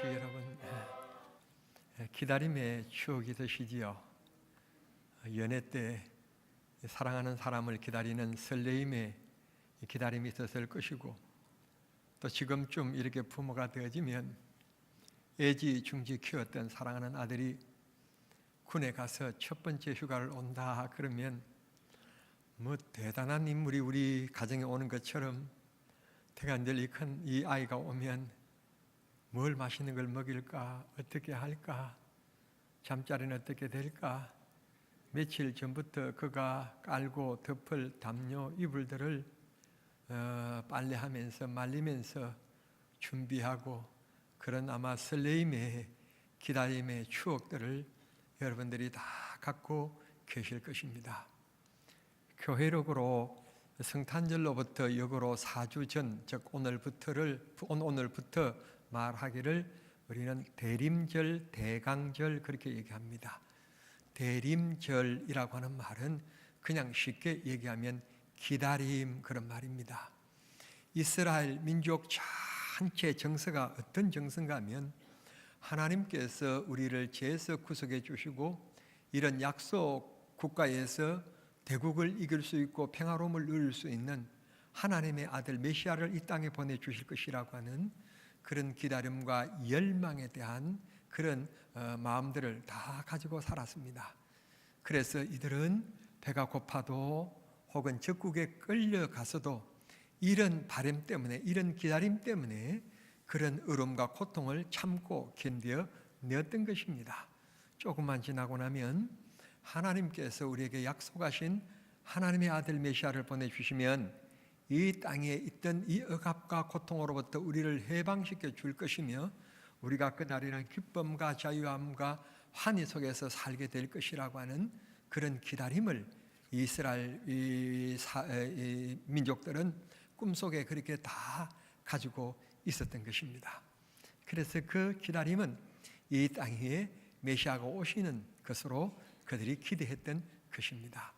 혹시 여러분 기다림의 추억이 되시지요? 연애 때 사랑하는 사람을 기다리는 설레임의 기다림이 있었을 것이고, 또 지금쯤 이렇게 부모가 되어지면 애지중지 키웠던 사랑하는 아들이 군에 가서 첫 번째 휴가를 온다 그러면 뭐 대단한 인물이 우리 가정에 오는 것처럼 태간절이 큰 이 아이가 오면 뭘 맛있는 걸 먹일까, 어떻게 할까, 잠자리는 어떻게 될까, 며칠 전부터 그가 깔고 덮을 담요 이불들을 빨래하면서 말리면서 준비하고, 그런 아마 설레임의 기다림의 추억들을 여러분들이 다 갖고 계실 것입니다. 교회력으로 성탄절로부터 역으로 4주 전, 즉 오늘부터 말하기를 우리는 대림절, 대강절 그렇게 얘기합니다. 대림절이라고 하는 말은 그냥 쉽게 얘기하면 기다림, 그런 말입니다. 이스라엘 민족 전체 정서가 어떤 정서인가 하면, 하나님께서 우리를 죄에서 구속해 주시고 이런 약속 국가에서 대국을 이길 수 있고 평화로움을 누릴 수 있는 하나님의 아들 메시아를 이 땅에 보내주실 것이라고 하는 그런 기다림과 열망에 대한 그런 마음들을 다 가지고 살았습니다. 그래서 이들은 배가 고파도 혹은 적국에 끌려가서도 이런 바람 때문에, 이런 기다림 때문에 그런 어려움과 고통을 참고 견뎌 내었던 것입니다. 조금만 지나고 나면 하나님께서 우리에게 약속하신 하나님의 아들 메시아를 보내주시면 이 땅에 있던 이 억압과 고통으로부터 우리를 해방시켜 줄 것이며, 우리가 그날이란 기쁨과 자유함과 환희 속에서 살게 될 것이라고 하는 그런 기다림을 이스라엘 민족들은 꿈속에 그렇게 다 가지고 있었던 것입니다. 그래서 그 기다림은 이 땅 위에 메시아가 오시는 것으로 그들이 기대했던 것입니다.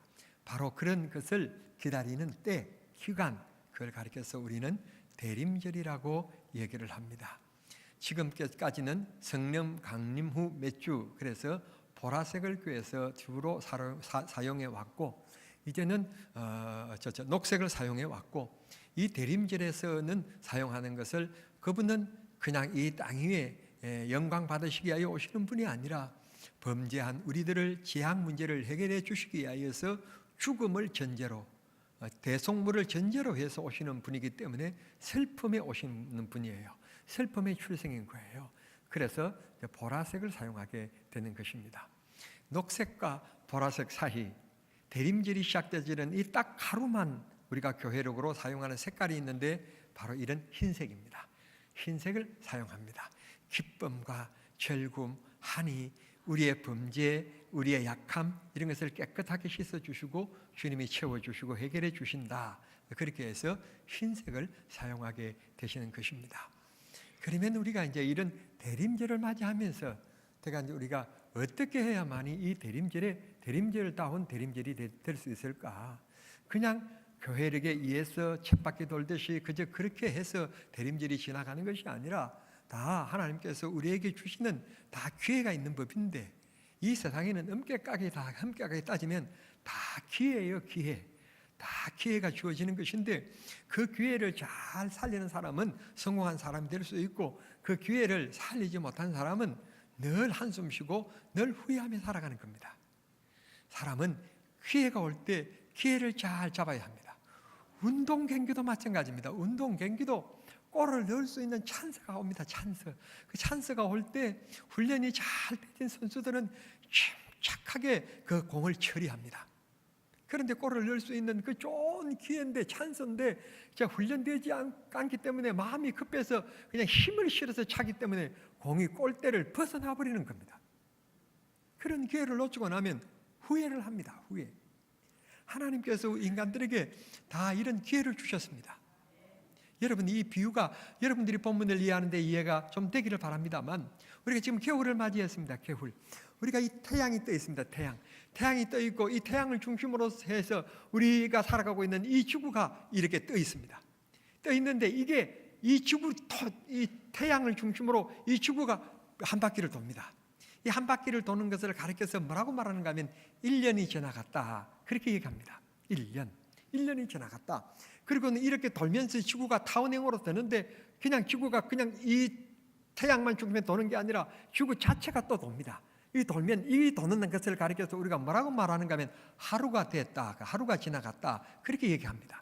바로 그런 것을 기다리는 때, 기간, 그걸 가리켜서 우리는 대림절이라고 얘기를 합니다. 지금까지는 성령 강림 후 몇 주, 그래서 보라색을 교회에서 주로 사용해 왔고, 이제는 녹색을 사용해 왔고, 이 대림절에서는 사용하는 것을 그분은 그냥 이 땅 위에 영광 받으시기 위하여 오시는 분이 아니라 범죄한 우리들을 죄악 문제를 해결해 주시기 위하여서 죽음을 전제로, 대속물을 전제로 해서 오시는 분이기 때문에 슬픔에 오시는 분이에요. 슬픔의 출생인 거예요. 그래서 보라색을 사용하게 되는 것입니다. 녹색과 보라색 사이, 대림절이 시작되지는 이 딱 하루만 우리가 교회력으로 사용하는 색깔이 있는데 바로 이런 흰색입니다. 흰색을 사용합니다. 기쁨과 즐거움, 한이, 우리의 범죄, 우리의 약함, 이런 것을 깨끗하게 씻어주시고 주님이 채워주시고 해결해 주신다. 그렇게 해서 흰색을 사용하게 되시는 것입니다. 그러면 우리가 이제 이런 대림절을 맞이하면서 우리가 어떻게 해야만이 이 대림절다운 대림절이 될 수 있을까? 그냥 교회력에 의해서 쳇바퀴 돌듯이 그저 그렇게 해서 대림절이 지나가는 것이 아니라 다 하나님께서 우리에게 주시는 다 기회가 있는 법인데, 이 세상에는 엄격하게 따지면 다 기회예요, 기회. 다 기회가 주어지는 것인데, 그 기회를 잘 살리는 사람은 성공한 사람이 될 수 있고, 그 기회를 살리지 못한 사람은 늘 한숨 쉬고 늘 후회하며 살아가는 겁니다. 사람은 기회가 올 때 기회를 잘 잡아야 합니다. 운동 경기도 마찬가지입니다. 운동 경기도 골을 넣을 수 있는 찬스가 옵니다. 찬스. 그 찬스가 올 때 훈련이 잘 되신 선수들은 침착하게 그 공을 처리합니다. 그런데 골을 넣을 수 있는 그 좋은 기회인데, 찬스인데 훈련되지 않기 때문에 마음이 급해서 그냥 힘을 실어서 차기 때문에 공이 골대를 벗어나 버리는 겁니다. 그런 기회를 놓치고 나면 후회를 합니다. 후회. 하나님께서 인간들에게 다 이런 기회를 주셨습니다. 여러분, 이 비유가 여러분들이 본문을 이해하는데 이해가 좀 되기를 바랍니다만, 우리가 지금 겨울을 맞이했습니다. 겨울. 우리가 이 태양이 떠 있습니다. 태양이 떠 있고, 이 태양을 중심으로 해서 우리가 살아가고 있는 이 지구가 이렇게 떠 있습니다. 떠 있는데 이게 이 태양을 중심으로 이 지구가 한 바퀴를 돕니다. 이 한 바퀴를 도는 것을 가리켜서 뭐라고 말하는가 하면 1년이 지나갔다, 그렇게 얘기합니다. 1년이 지나갔다. 그리고는 이렇게 돌면서 지구가 타원행으로 되는데 그냥 지구가 그냥 이 태양만 중심에 도는 게 아니라 지구 자체가 또 돕니다. 이 돌면 이 도는 것을 가리켜서 우리가 뭐라고 말하는가 하면 하루가 됐다, 하루가 지나갔다, 그렇게 얘기합니다.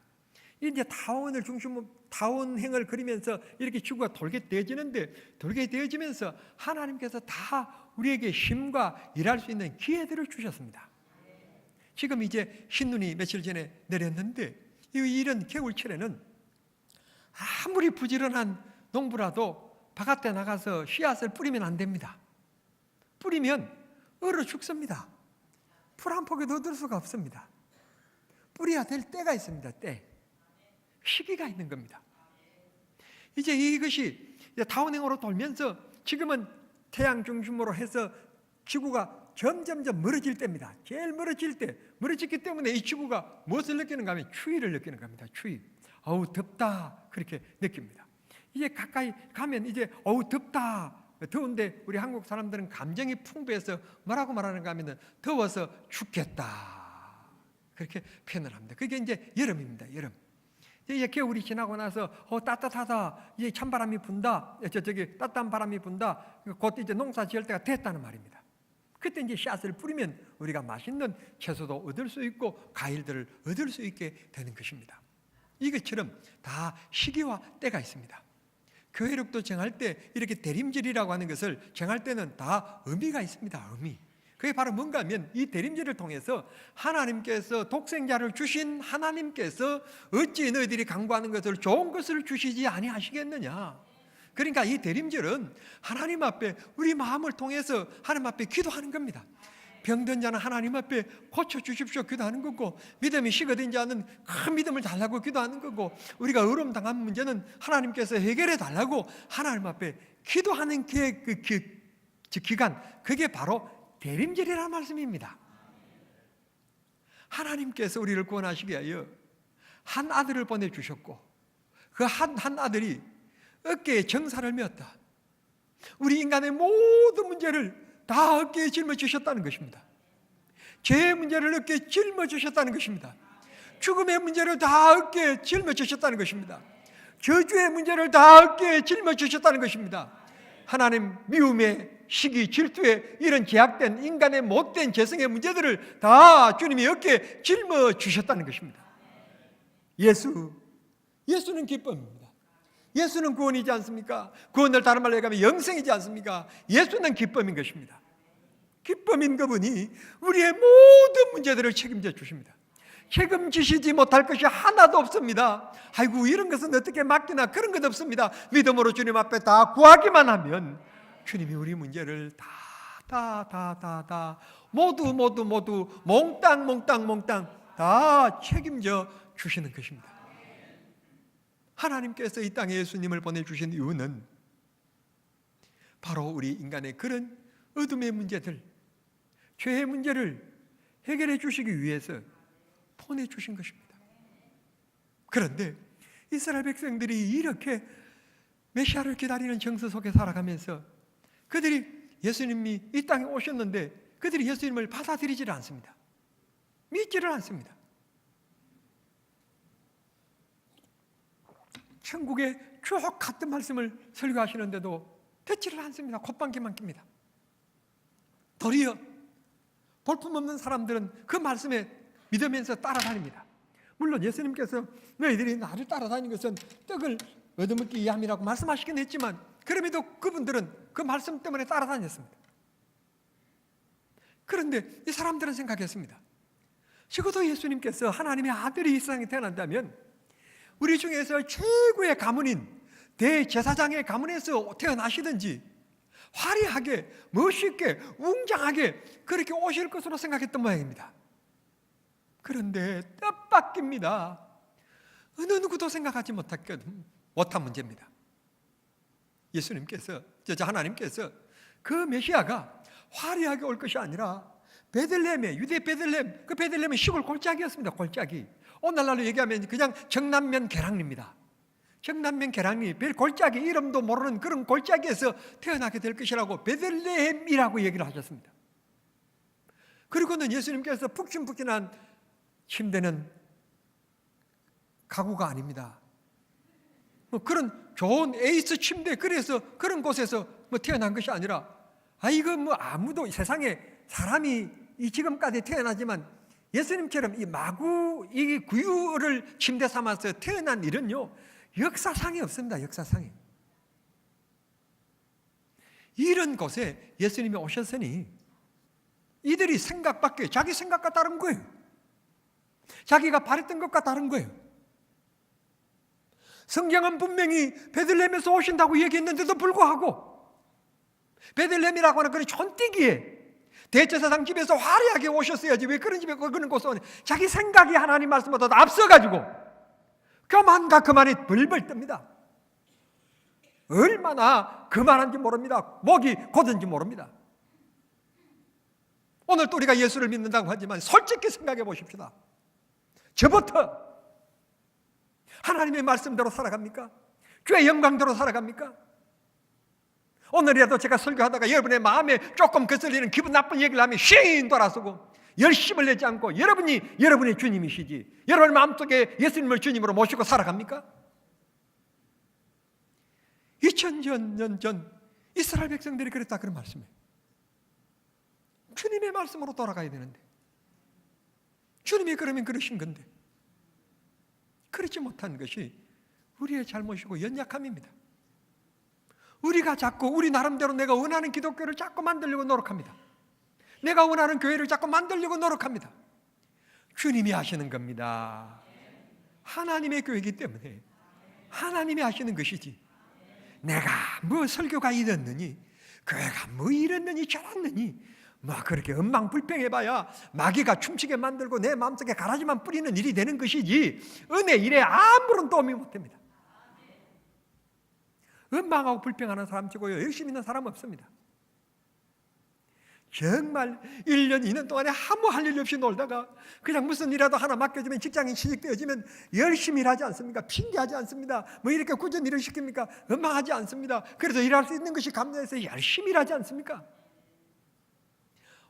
이제 타원을 중심으로 타원행을 그리면서 이렇게 지구가 돌게 되어지면서 하나님께서 다 우리에게 힘과 일할 수 있는 기회들을 주셨습니다. 지금 이제 신눈이 며칠 전에 내렸는데 이런 겨울철에는 아무리 부지런한 농부라도 바깥에 나가서 씨앗을 뿌리면 안 됩니다. 뿌리면 얼어 죽습니다. 풀 한 포기도 얻을 수가 없습니다. 뿌려야 될 때가 있습니다. 시기가 있는 겁니다. 이제 이것이 타원행으로 돌면서 지금은 태양 중심으로 해서 지구가 점점점 멀어질 때입니다. 제일 멀어지기 때문에 이 지구가 무엇을 느끼는가 하면 추위를 느끼는 겁니다. 추위. 어우 덥다, 그렇게 느낍니다. 이제 가까이 가면 이제 어우 덥다, 더운데 우리 한국 사람들은 감정이 풍부해서 뭐라고 말하는가 하면 더워서 죽겠다, 그렇게 표현을 합니다. 그게 이제 여름입니다. 여름. 이제 겨울이 지나고 나서 따뜻하다, 이제 찬바람이 분다, 저기 따뜻한 바람이 분다, 곧 이제 농사 지을 때가 됐다는 말입니다. 그때 이제 씨앗을 뿌리면 우리가 맛있는 채소도 얻을 수 있고 과일들을 얻을 수 있게 되는 것입니다. 이것처럼 다 시기와 때가 있습니다. 교회력도 정할 때 이렇게 대림절이라고 하는 것을 정할 때는 다 의미가 있습니다. 의미. 그게 바로 뭔가 하면 이 대림절을 통해서 하나님께서 독생자를 주신 하나님께서 어찌 너희들이 간구하는 것을 좋은 것을 주시지 아니하시겠느냐. 그러니까 이 대림절은 하나님 앞에 우리 마음을 통해서 하나님 앞에 기도하는 겁니다. 병든 자는 하나님 앞에 고쳐주십시오 기도하는 거고, 믿음이 식어든 자는 큰 믿음을 달라고 기도하는 거고, 우리가 어려움 당한 문제는 하나님께서 해결해 달라고 하나님 앞에 기도하는 기간, 그게 바로 대림절이라는 말씀입니다. 하나님께서 우리를 구원하시기 위하여 한 아들을 보내주셨고 그 한 아들이 어깨에 정사를 메었다. 우리 인간의 모든 문제를 다 어깨에 짊어지셨다는 것입니다. 죄의 문제를 어깨에 짊어지셨다는 것입니다. 죽음의 문제를 다 어깨에 짊어지셨다는 것입니다. 저주의 문제를 다 어깨에 짊어지셨다는 것입니다. 하나님 미움의 시기, 질투의 이런 제약된 인간의 못된 죄성의 문제들을 다 주님이 어깨에 짊어지셨다는 것입니다. 예수는 기쁨입니다. 예수는 구원이지 않습니까? 구원을 다른 말로 얘기하면 영생이지 않습니까? 예수는 기쁨인 것입니다. 기쁨인 그분이 우리의 모든 문제들을 책임져 주십니다. 책임지시지 못할 것이 하나도 없습니다. 아이고 이런 것은 어떻게 맡기나, 그런 것 없습니다. 믿음으로 주님 앞에 다 구하기만 하면 주님이 우리 문제를 모두 몽땅 다 책임져 주시는 것입니다. 하나님께서 이 땅에 예수님을 보내주신 이유는 바로 우리 인간의 그런 어둠의 문제들, 죄의 문제를 해결해 주시기 위해서 보내주신 것입니다. 그런데 이스라엘 백성들이 이렇게 메시아를 기다리는 정서 속에 살아가면서 그들이 예수님이 이 땅에 오셨는데 그들이 예수님을 받아들이지를 않습니다. 믿지를 않습니다. 천국의 쭉 같은 말씀을 설교하시는데도 듣지를 않습니다. 콧방귀만 낍니다. 도리어 볼품없는 사람들은 그 말씀에 믿으면서 따라다닙니다. 물론 예수님께서 너희들이 나를 따라다니는 것은 떡을 얻어먹기 위함이라고 말씀하시긴 했지만 그럼에도 그분들은 그 말씀 때문에 따라다녔습니다. 그런데 이 사람들은 생각했습니다. 적어도 예수님께서 하나님의 아들이 이 세상에 태어난다면 우리 중에서 최고의 가문인 대제사장의 가문에서 태어나시든지 화려하게, 멋있게, 웅장하게 그렇게 오실 것으로 생각했던 모양입니다. 그런데 뜻밖입니다. 어느 누구도 생각하지 못한 문제입니다. 예수님께서, 하나님께서 그 메시아가 화려하게 올 것이 아니라 베들레헴에, 유대 베들레헴, 그 베들레헴은 시골 골짜기였습니다. 골짜기. 오늘날로 얘기하면 그냥 정남면 계랑입니다. 정남면 계랑이 별 골짜기 이름도 모르는 그런 골짜기에서 태어나게 될 것이라고 베들레헴이라고 얘기를 하셨습니다. 그리고는 예수님께서 푹신푹신한 침대는 가구가 아닙니다. 그런 좋은 에이스 침대, 그래서 그런 곳에서 태어난 것이 아니라, 이거 아무도 세상에 사람이 지금까지 태어나지만 예수님처럼 이 마구 이 구유를 침대 삼아서 태어난 일은요, 역사상에 없습니다. 역사상에. 이런 곳에 예수님이 오셨으니 이들이 생각 밖에, 자기 생각과 다른 거예요. 자기가 바랬던 것과 다른 거예요. 성경은 분명히 베들레헴에서 오신다고 얘기했는데도 불구하고 베들레헴이라고 하는 그런 촌띠기에 대제사장 집에서 화려하게 오셨어야지 왜 그런 집에 그런 곳에 오냐. 자기 생각이 하나님 말씀보다 앞서가지고 교만과 그만이 벌벌 뜹니다. 얼마나 그만한지 모릅니다. 목이 곧은지 모릅니다. 오늘 또 우리가 예수를 믿는다고 하지만 솔직히 생각해 보십시다. 저부터 하나님의 말씀대로 살아갑니까? 주의 영광대로 살아갑니까? 오늘이라도 제가 설교하다가 여러분의 마음에 조금 거슬리는 기분 나쁜 얘기를 하면 쉥 돌아서고 열심을 내지 않고 여러분이 여러분의 주님이시지, 여러분 마음속에 예수님을 주님으로 모시고 살아갑니까? 2000년 전 이스라엘 백성들이 그랬다, 그런 말씀이에요. 주님의 말씀으로 돌아가야 되는데, 주님이 그러면 그러신 건데 그렇지 못한 것이 우리의 잘못이고 연약함입니다. 우리가 자꾸 우리 나름대로 내가 원하는 기독교를 자꾸 만들려고 노력합니다. 내가 원하는 교회를 자꾸 만들려고 노력합니다. 주님이 하시는 겁니다. 하나님의 교회이기 때문에 하나님이 하시는 것이지, 내가 뭐 설교가 이랬느니 교회가 뭐 이랬느니 저랬느니 그렇게 엉망불평해봐야 마귀가 춤추게 만들고 내 마음속에 가라지만 뿌리는 일이 되는 것이지 은혜 일에 아무런 도움이 못됩니다. 원망하고 불평하는 사람 치고요 열심히 있는 사람 없습니다. 정말 1년 2년 동안에 아무 할 일 없이 놀다가 그냥 무슨 일이라도 하나 맡겨주면 직장인 취직되어지면 열심히 일하지 않습니까? 핑계하지 않습니다. 이렇게 꾸준히 일을 시킵니까? 원망하지 않습니다. 그래서 일할 수 있는 것이 감사해서 열심히 일하지 않습니까?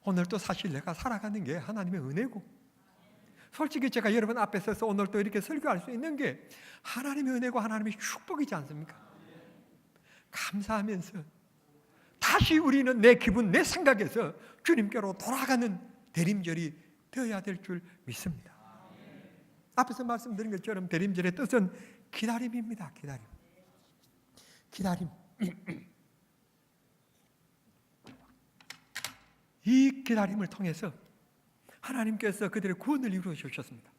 오늘도 사실 내가 살아가는 게 하나님의 은혜고, 솔직히 제가 여러분 앞에 서서 오늘 또 이렇게 설교할 수 있는 게 하나님의 은혜고 하나님의 축복이지 않습니까? 감사하면서 다시 우리는 내 기분, 내 생각에서 주님께로 돌아가는 대림절이 되어야 될 줄 믿습니다. 앞에서 말씀드린 것처럼 대림절의 뜻은 기다림입니다. 기다림. 이 기다림을 통해서 하나님께서 그들의 구원을 이루어 주셨습니다.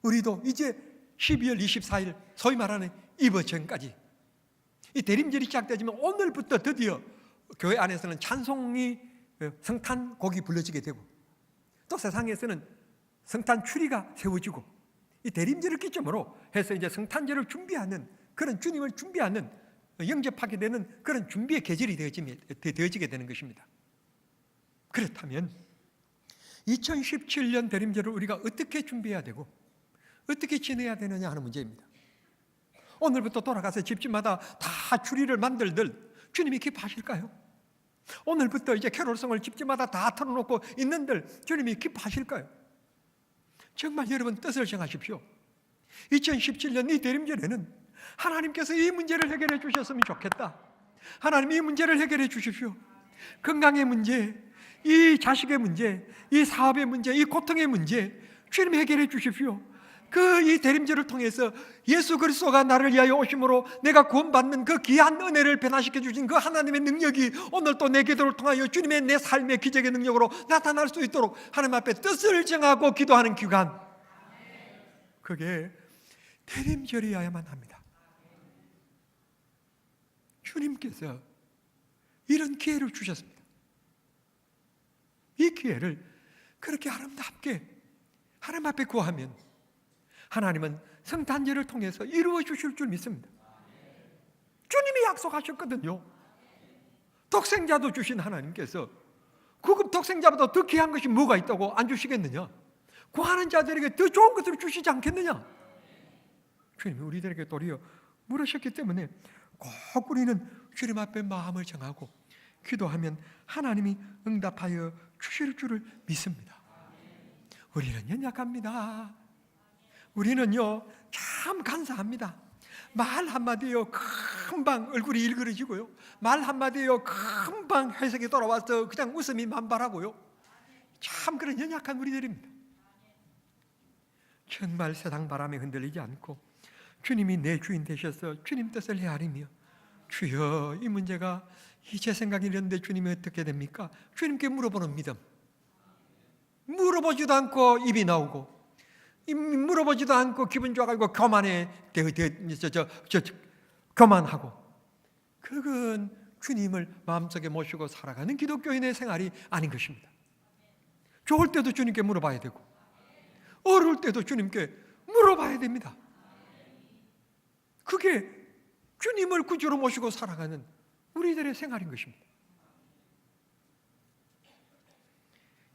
우리도 이제 12월 24일 소위 말하는 이브전까지 이 대림절이 시작되지만 오늘부터 드디어 교회 안에서는 찬송이 성탄곡이 불러지게 되고 또 세상에서는 성탄 추리가 세워지고 이 대림절을 기점으로 해서 이제 성탄절을 준비하는 그런 주님을 준비하는 영접하게 되는 그런 준비의 계절이 되어지게 되는 것입니다. 그렇다면 2017년 대림절을 우리가 어떻게 준비해야 되고 어떻게 지내야 되느냐 하는 문제입니다. 오늘부터 돌아가서 집집마다 다 추리를 만들들 주님이 기뻐하실까요? 오늘부터 이제 캐롤송을 집집마다 다 틀어놓고 있는들 주님이 기뻐하실까요? 정말 여러분 뜻을 정하십시오. 2017년 이 대림절에는 하나님께서 이 문제를 해결해 주셨으면 좋겠다. 하나님 이 문제를 해결해 주십시오. 건강의 문제, 이 자식의 문제, 이 사업의 문제, 이 고통의 문제 주님 해결해 주십시오. 이 대림절을 통해서 예수 그리스도가 나를 위하여 오심으로 내가 구원받는 그 귀한 은혜를 변화시켜 주신 그 하나님의 능력이 오늘 또 내 기도를 통하여 주님의 내 삶의 기적의 능력으로 나타날 수 있도록 하나님 앞에 뜻을 정하고 기도하는 기간, 그게 대림절이어야만 합니다. 주님께서 이런 기회를 주셨습니다. 이 기회를 그렇게 아름답게 하나님 앞에 구하면 하나님은 성탄절을 통해서 이루어 주실 줄 믿습니다. 주님이 약속하셨거든요. 독생자도 주신 하나님께서 구급 독생자보다 더 귀한 것이 뭐가 있다고 안 주시겠느냐? 구하는 자들에게 더 좋은 것을 주시지 않겠느냐? 주님이 우리들에게 도리어 물으셨기 때문에 꼭 우리는 주님 앞에 마음을 정하고 기도하면 하나님이 응답하여 주실 줄을 믿습니다. 우리는 연약합니다. 우리는요 참 간사합니다. 말 한마디요 금방 얼굴이 일그러지고요, 말 한마디요 금방 해석이 돌아와서 그냥 웃음이 만발하고요, 참 그런 연약한 우리들입니다. 정말 세상 바람에 흔들리지 않고 주님이 내 주인 되셔서 주님 뜻을 헤아리며, 주여 이 문제가 제 생각이 이런데 주님이 어떻게 됩니까? 주님께 물어보는 믿음. 물어보지도 않고 입이 나오고, 물어보지도 않고 기분 좋아가지고 교만하고, 그건 주님을 마음속에 모시고 살아가는 기독교인의 생활이 아닌 것입니다. 좋을 때도 주님께 물어봐야 되고 어려울 때도 주님께 물어봐야 됩니다. 그게 주님을 구주로 모시고 살아가는 우리들의 생활인 것입니다.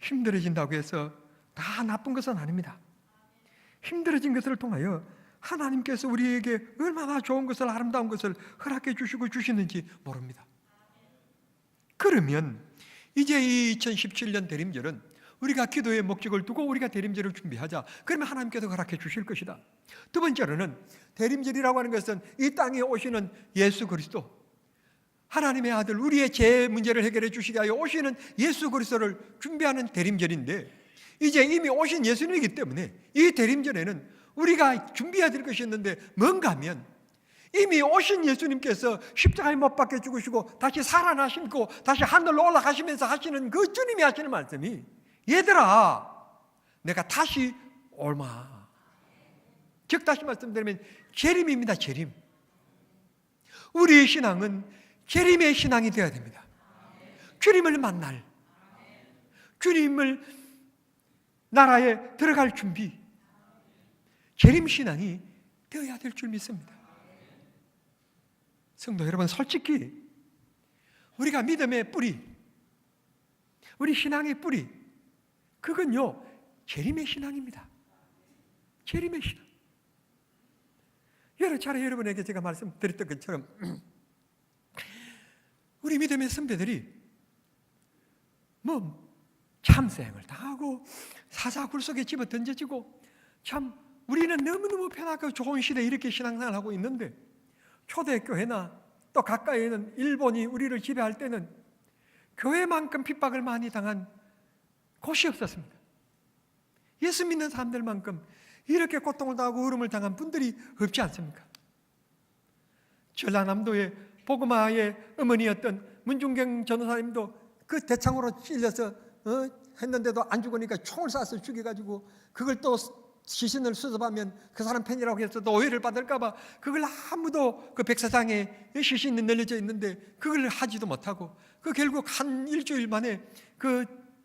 힘들어진다고 해서 다 나쁜 것은 아닙니다. 힘들어진 것을 통하여 하나님께서 우리에게 얼마나 좋은 것을, 아름다운 것을 허락해 주시고 주시는지 모릅니다. 그러면 이제 이 2017년 대림절은 우리가 기도의 목적을 두고 우리가 대림절을 준비하자. 그러면 하나님께서 허락해 주실 것이다. 두 번째로는 대림절이라고 하는 것은 이 땅에 오시는 예수 그리스도, 하나님의 아들, 우리의 죄 문제를 해결해 주시기 위하여 오시는 예수 그리스도를 준비하는 대림절인데, 이제 이미 오신 예수님이기 때문에 이 대림절에는 우리가 준비해야 될 것이 있는데 뭔가 하면, 이미 오신 예수님께서 십자가에 못 박혀 죽으시고 다시 살아나시고 다시 하늘로 올라가시면서 하시는 그 주님이 하시는 말씀이, 얘들아 내가 다시 올마. 즉 다시 말씀드리면 재림입니다. 재림. 우리의 신앙은 재림의 신앙이 되어야 됩니다. 주님을 만날, 주님을 나라에 들어갈 준비, 재림 신앙이 되어야 될 줄 믿습니다. 성도 여러분, 솔직히 우리가 믿음의 뿌리, 우리 신앙의 뿌리, 그건요 재림의 신앙입니다. 재림의 신앙. 여러 차례 여러분에게 제가 말씀드렸던 것처럼 우리 믿음의 선배들이 참생을 당하고 사사굴 속에 집어 던져지고, 참 우리는 너무너무 편하고 좋은 시대에 이렇게 신앙생활을 하고 있는데, 초대교회나 또 가까이에 있는 일본이 우리를 지배할 때는 교회만큼 핍박을 많이 당한 곳이 없었습니다. 예수 믿는 사람들만큼 이렇게 고통을 당하고 어려움을 당한 분들이 없지 않습니까? 전라남도의 보그마의 어머니였던 문중경 전도사님도 그 대창으로 찔려서 했는데도 안 죽으니까 총을 쏴서 죽여가지고, 그걸 또 시신을 수습하면 그 사람 팬이라고 해서 또 오해를 받을까봐 그걸 아무도, 그 백사장에 시신이 널려져 있는데 그걸 하지도 못하고, 그 결국 한 일주일 만에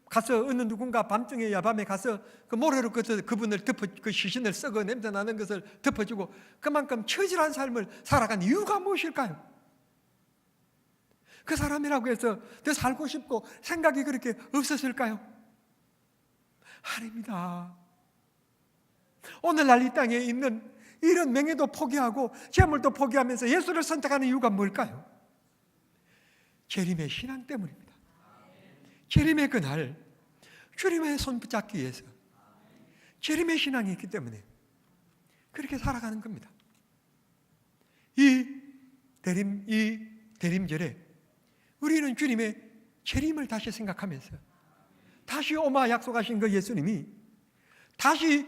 가서 어느 누군가 밤중에 야밤에 가서 그 모래로 그분을 그 시신을 썩어 냄새 나는 것을 덮어주고, 그만큼 처절한 삶을 살아간 이유가 무엇일까요? 그 사람이라고 해서 더 살고 싶고 생각이 그렇게 없었을까요? 아닙니다. 오늘날 이 땅에 있는 이런 명예도 포기하고 재물도 포기하면서 예수를 선택하는 이유가 뭘까요? 재림의 신앙 때문입니다. 재림의 그날 주님의 손 붙잡기 위해서 재림의 신앙이 있기 때문에 그렇게 살아가는 겁니다. 이 대림절에 우리는 주님의 재림을 다시 생각하면서, 다시 오마 약속하신 그 예수님이 다시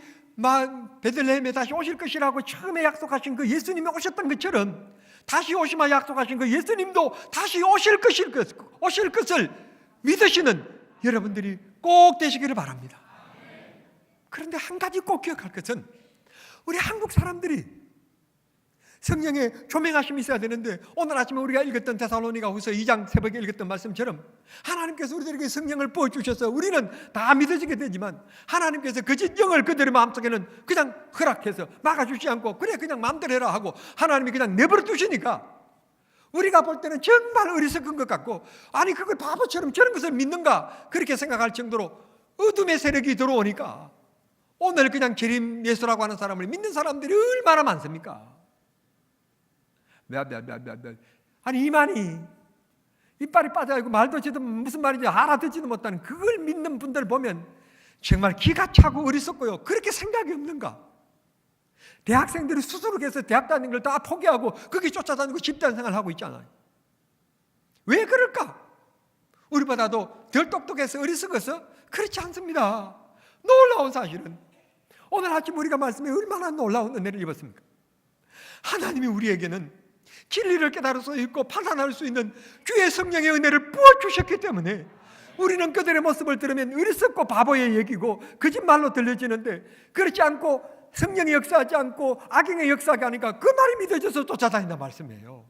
베들레헴에 다시 오실 것이라고 처음에 약속하신 그 예수님이 오셨던 것처럼, 다시 오시마 약속하신 그 예수님도 다시 오실 것을 믿으시는 여러분들이 꼭 되시기를 바랍니다. 그런데 한 가지 꼭 기억할 것은, 우리 한국 사람들이 성령의 조명하심이 있어야 되는데, 오늘 아침에 우리가 읽었던 데살로니가후서 2장 새벽에 읽었던 말씀처럼 하나님께서 우리들에게 성령을 부어주셔서 우리는 다 믿어지게 되지만, 하나님께서 거짓 영을 그들의 마음속에는 그냥 허락해서 막아주지 않고 그냥 마음대로 해라 하고 하나님이 그냥 내버려 두시니까, 우리가 볼 때는 정말 어리석은 것 같고, 아니 그걸 바보처럼 저런 것을 믿는가 그렇게 생각할 정도로 어둠의 세력이 들어오니까 오늘 그냥 재림 예수라고 하는 사람을 믿는 사람들이 얼마나 많습니까? 아니 이만희 이빨이 빠져있고 말도 지도 무슨 말인지 알아듣지도 못하는 그걸 믿는 분들 보면 정말 기가 차고 어리석고요. 그렇게 생각이 없는가? 대학생들이 수두룩해서 대학 다니는 걸 다 포기하고 거기 쫓아다니고 집단 생활을 하고 있잖아요. 왜 그럴까? 우리보다도 덜 똑똑해서 어리석어서? 그렇지 않습니다. 놀라운 사실은 오늘 아침 우리가 말씀에 얼마나 놀라운 은혜를 입었습니까? 하나님이 우리에게는 진리를 깨달을 수 있고 판단할 수 있는 주의 성령의 은혜를 부어주셨기 때문에 우리는 그들의 모습을 들으면 어리석고 바보의 얘기고 거짓말로 들려지는데, 그렇지 않고 성령이 역사하지 않고 악행의 역사가 아니까 그 말이 믿어져서 쫓아다닌다 말씀이에요.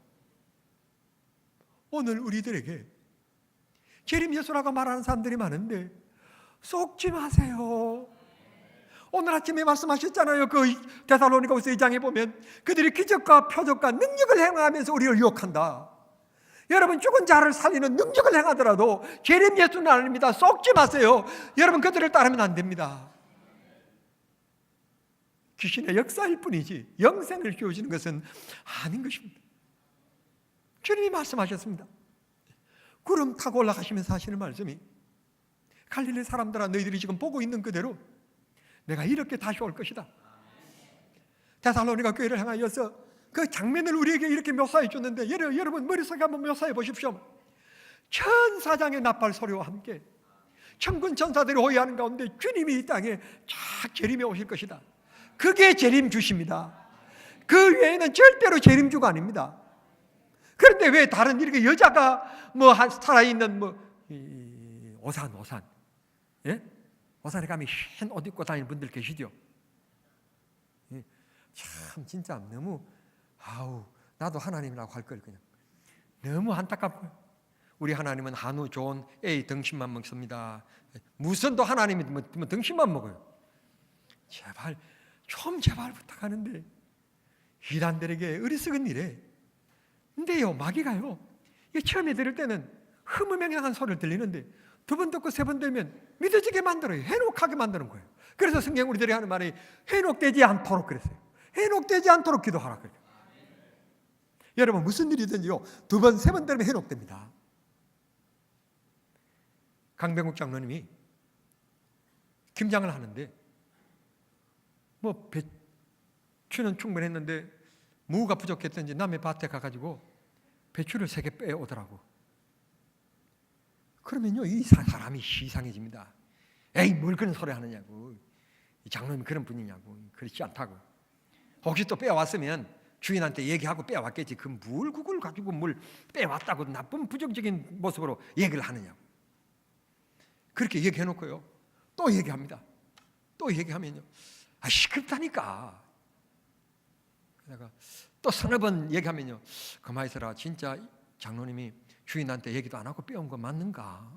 오늘 우리들에게 재림 예수라고 말하는 사람들이 많은데 속지 마세요. 오늘 아침에 말씀하셨잖아요. 그 데살로니가후서 2장에 보면 그들이 기적과 표적과 능력을 행하면서 우리를 유혹한다. 여러분, 죽은 자를 살리는 능력을 행하더라도 재림 예수는 아닙니다. 속지 마세요. 여러분, 그들을 따르면 안 됩니다. 귀신의 역사일 뿐이지 영생을 주어지는 것은 아닌 것입니다. 주님이 말씀하셨습니다. 구름 타고 올라가시면서 하시는 말씀이, 갈릴리 사람들아 너희들이 지금 보고 있는 그대로 내가 이렇게 다시 올 것이다. 데살로니가 교회를 향하여서 그 장면을 우리에게 이렇게 묘사해 줬는데, 여러분 머릿속에 한번 묘사해 보십시오. 천사장의 나팔 소리와 함께 천군 천사들이 호위하는 가운데 주님이 이 땅에 쫙 재림해 오실 것이다. 그게 재림주십니다. 그 외에는 절대로 재림주가 아닙니다. 그런데 왜 다른 이렇게 여자가 뭐 살아있는 오산 예? 오산에 가면 흰 옷 입고 다니는 분들 계시죠? 예. 참 진짜 너무 나도 하나님이라고 할 걸 그냥 너무 안타깝고, 우리 하나님은 한우 좋은 A 등심만 먹습니다. 무슨 또 하나님이 등심만 먹어요. 제발 부탁하는데 이단들에게 어리석은 일에. 근데요, 마귀가요, 이게 처음에 들을 때는 흐무맹랑한 소리를 들리는데 두 번 듣고 세 번 들면 믿어지게 만들어요. 해녹하게 만드는 거예요. 그래서 성경 우리들이 하는 말이 해녹되지 않도록 그랬어요. 해녹되지 않도록 기도하라 그래요. 여러분, 무슨 일이든지요, 두 번, 세 번 들으면 해녹됩니다. 강병국 장로님이 김장을 하는데 배추는 충분했는데 무가 부족했던지 남의 밭에 가가지고 배추를 3개 빼오더라고. 그러면요, 이 사람이 이상해집니다. 에이, 뭘 그런 소리 하느냐고, 이 장로님이 그런 분이냐고. 그렇지 않다고. 혹시 또 빼왔으면 주인한테 얘기하고 빼왔겠지. 뭘 그걸 가지고 뭘 빼왔다고 나쁜 부정적인 모습으로 얘기를 하느냐고. 그렇게 얘기해놓고요, 또 얘기합니다. 또 얘기하면요, 시끄럽다니까. 내가 또 서너 번 얘기하면요, 가만히 있어라, 진짜 장로님이 주인한테 얘기도 안 하고 빼온 거 맞는가?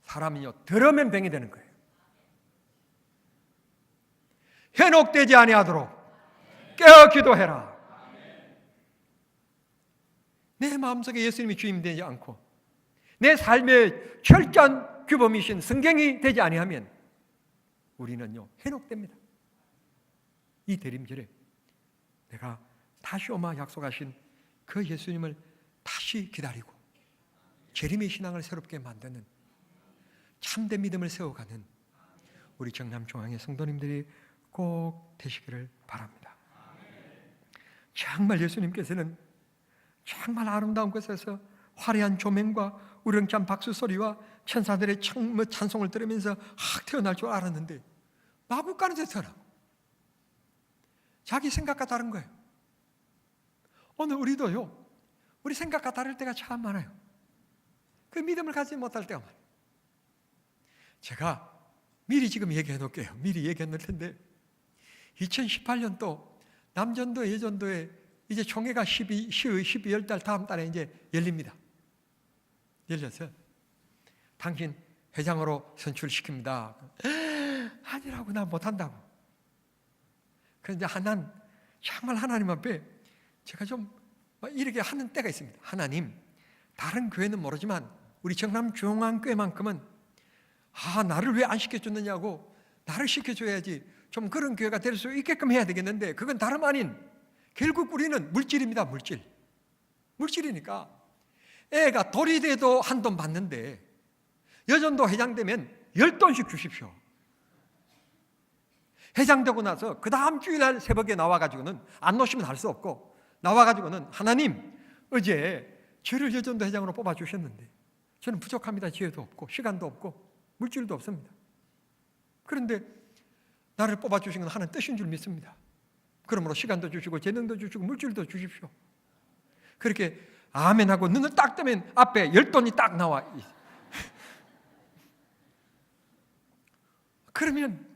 사람이요, 들으면 병이 되는 거예요. 현혹되지 아니하도록 깨어 기도해라. 내 마음속에 예수님이 주인 되지 않고 내 삶의 철저한 규범이신 성경이 되지 아니하면 우리는요, 현혹됩니다. 이 대림절에 내가 다시 오마 약속하신 그 예수님을 다시 기다리고 재림의 신앙을 새롭게 만드는 참된 믿음을 세워가는 우리 정남중앙의 성도님들이 꼭 되시기를 바랍니다. 정말 예수님께서는 정말 아름다운 곳에서 화려한 조명과 우렁찬 박수 소리와 천사들의 찬송을 들으면서 태어날 줄 알았는데 마구간에 태어나고 자기 생각과 다른 거예요. 오늘 우리도요, 우리 생각과 다를 때가 참 많아요. 그 믿음을 가지지 못할 때가 많아요. 제가 미리 지금 얘기해 놓을게요. 미리 얘기해 놓을 텐데 2018년도 남전도 예전도에 이제 총회가 12월 달 다음 달에 이제 열립니다. 열려서 당신 회장으로 선출시킵니다. 아니라고, 나 못한다고. 그런데 난 정말 하나님 앞에 제가 좀 이렇게 하는 때가 있습니다. 하나님, 다른 교회는 모르지만 우리 정남중앙교회만큼은 나를 왜 안 시켜줬느냐고 나를 시켜줘야지 좀 그런 교회가 될 수 있게끔 해야 되겠는데, 그건 다름 아닌 결국 우리는 물질입니다. 물질이니까 애가 돌이 돼도 한 돈 받는데 여전도 회장되면 10돈씩 주십시오. 회장되고 나서 그 다음 주일날 새벽에 나와가지고는, 안 놓으시면 할 수 없고, 나와가지고는 하나님, 어제 저를 여전도 회장으로 뽑아주셨는데 저는 부족합니다. 지혜도 없고 시간도 없고 물질도 없습니다. 그런데 나를 뽑아주신 건 하나님 뜻인 줄 믿습니다. 그러므로 시간도 주시고 재능도 주시고 물질도 주십시오. 그렇게 아멘하고 눈을 딱 뜨면 앞에 10돈이 딱 나와. 그러면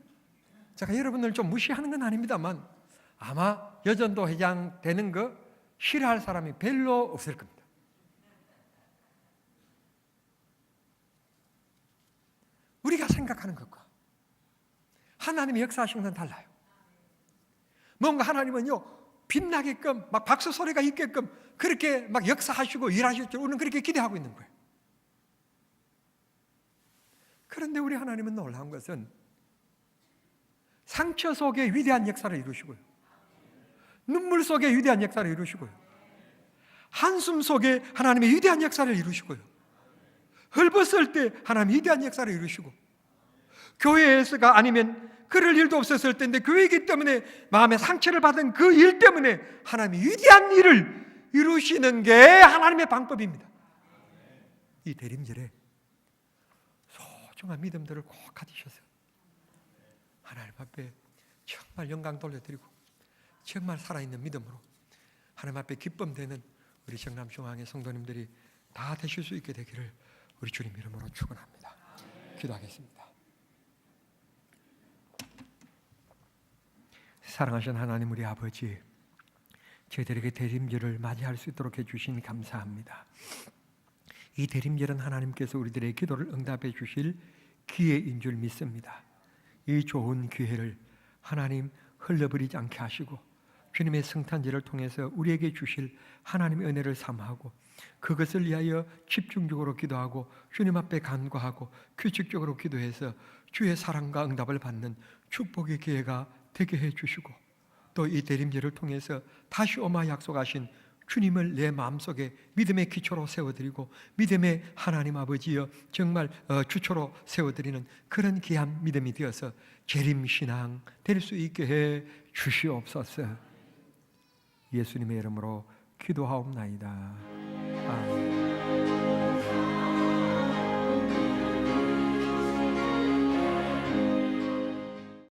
제가 여러분을 좀 무시하는 건 아닙니다만 아마 여전도 회장 되는 거 싫어할 사람이 별로 없을 겁니다. 우리가 생각하는 것과 하나님의 역사하시는 건 달라요. 뭔가 하나님은요, 빛나게끔 막 박수 소리가 있게끔 그렇게 막 역사하시고 일하실 줄 우리는 그렇게 기대하고 있는 거예요. 그런데 우리 하나님은 놀라운 것은 상처 속에 위대한 역사를 이루시고요, 눈물 속에 위대한 역사를 이루시고요, 한숨 속에 하나님의 위대한 역사를 이루시고요, 헐벗을 때 하나님의 위대한 역사를 이루시고, 교회에서가 아니면 그럴 일도 없었을 텐데 교회이기 때문에 마음의 상처를 받은 그 일 때문에 하나님이 위대한 일을 이루시는 게 하나님의 방법입니다. 이 대림절에 소중한 믿음들을 꼭 가지셔서 하나님 앞에 정말 영광 돌려드리고 정말 살아있는 믿음으로 하나님 앞에 기쁨되는 우리 정남중앙의 성도님들이 다 되실 수 있게 되기를 우리 주님 이름으로 축원합니다. 기도하겠습니다. 사랑하신 하나님 우리 아버지, 저희들에게 대림절을 맞이할 수 있도록 해주신 감사합니다. 이 대림절은 하나님께서 우리들의 기도를 응답해 주실 기회인 줄 믿습니다. 이 좋은 기회를 하나님 흘려버리지 않게 하시고 주님의 성탄절을 통해서 우리에게 주실 하나님의 은혜를 삼하고 그것을 위하여 집중적으로 기도하고 주님 앞에 간구하고 규칙적으로 기도해서 주의 사랑과 응답을 받는 축복의 기회가 되게 해주시고, 또 이 대림절을 통해서 다시 오마 약속하신 주님을 내 마음속에 믿음의 기초로 세워드리고 믿음의 하나님 아버지여 정말 주초로 세워드리는 그런 귀한 믿음이 되어서 재림신앙 될 수 있게 해 주시옵소서. 예수님의 이름으로 기도하옵나이다.